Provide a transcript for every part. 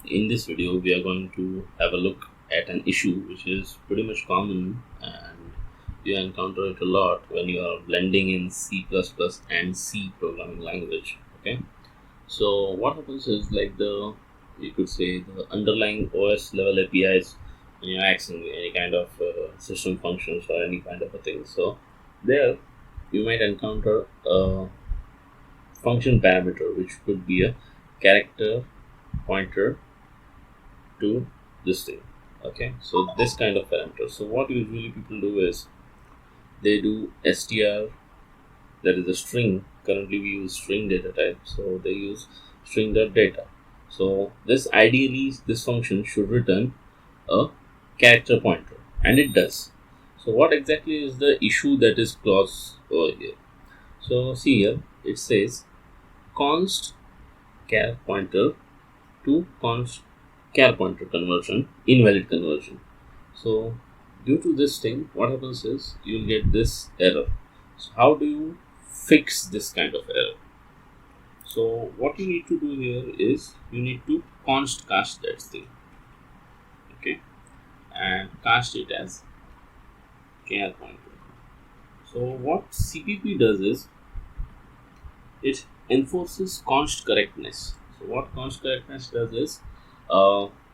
In this video we are going to have a look at an issue which is pretty much common, and you encounter it a lot when you are blending in C++ and C programming language. Okay, so what happens is, like, you could say the underlying OS level APIs when you're accessing any kind of system functions or any kind of a thing. So there you might encounter a function parameter which could be a character pointer to this thing. Okay, so this kind of parameter. So what usually people do is they do str, that is a string. Currently we use string data type, so they use string.data. So this, ideally this function should return a character pointer, and it does. So what exactly is the issue that is caused over here? So see here, it says const char pointer to const char pointer conversion, invalid conversion. So due to this thing, what happens is you'll get this error. So how do you fix this kind of error? So what you need to do here is you need to const cast that thing. Okay, and cast it as char pointer. So what CPP does is it enforces const correctness. So what const correctness does is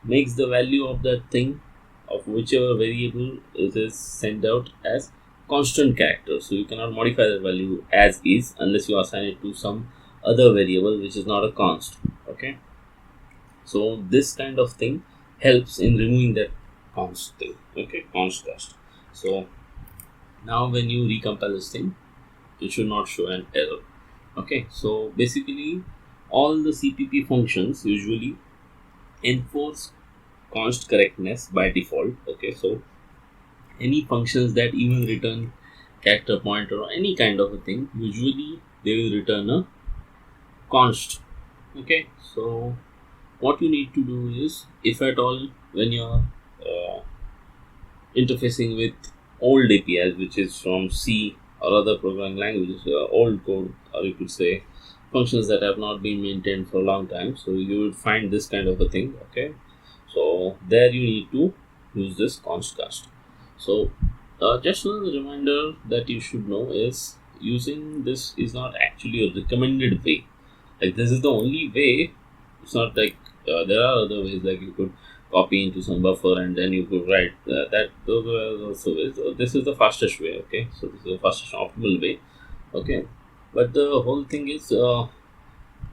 makes the value of that thing, of whichever variable it is sent out, as constant character. So you cannot modify the value as is unless you assign it to some other variable which is not a const. Okay, so this kind of thing helps in removing that const thing. Okay, const cast. So now when you recompile this thing, it should not show an error. Okay, so basically all the CPP functions usually enforce const correctness by default. Okay, so any functions that even return character pointer or any kind of a thing, usually they will return a const. Okay, so what you need to do is, if at all when you're interfacing with old APIs, which is from C or other programming languages, old code, or you could say functions that have not been maintained for a long time, so you will find this kind of a thing. Okay, so there you need to use this const cast. So just a reminder that you should know is, using this is not actually a recommended way. Like, this is the only way. It's not like there are other ways, like you could copy into some buffer and then you could write that. Those are also ways. So this is the fastest way. Okay, so this is the fastest optimal way. Okay, but the whole thing is,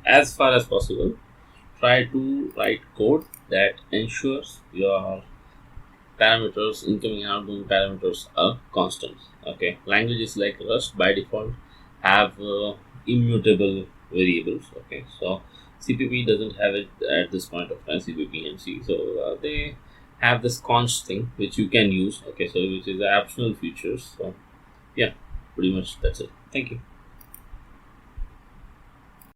as far as possible, try to write code that ensures your parameters, incoming and outgoing parameters, are constant. Okay, languages like Rust by default have immutable variables. Okay, so CPP doesn't have it at this point of time, CPP and C. So they have this const thing which you can use. Okay, so which is the optional features. So yeah, pretty much that's it. Thank you.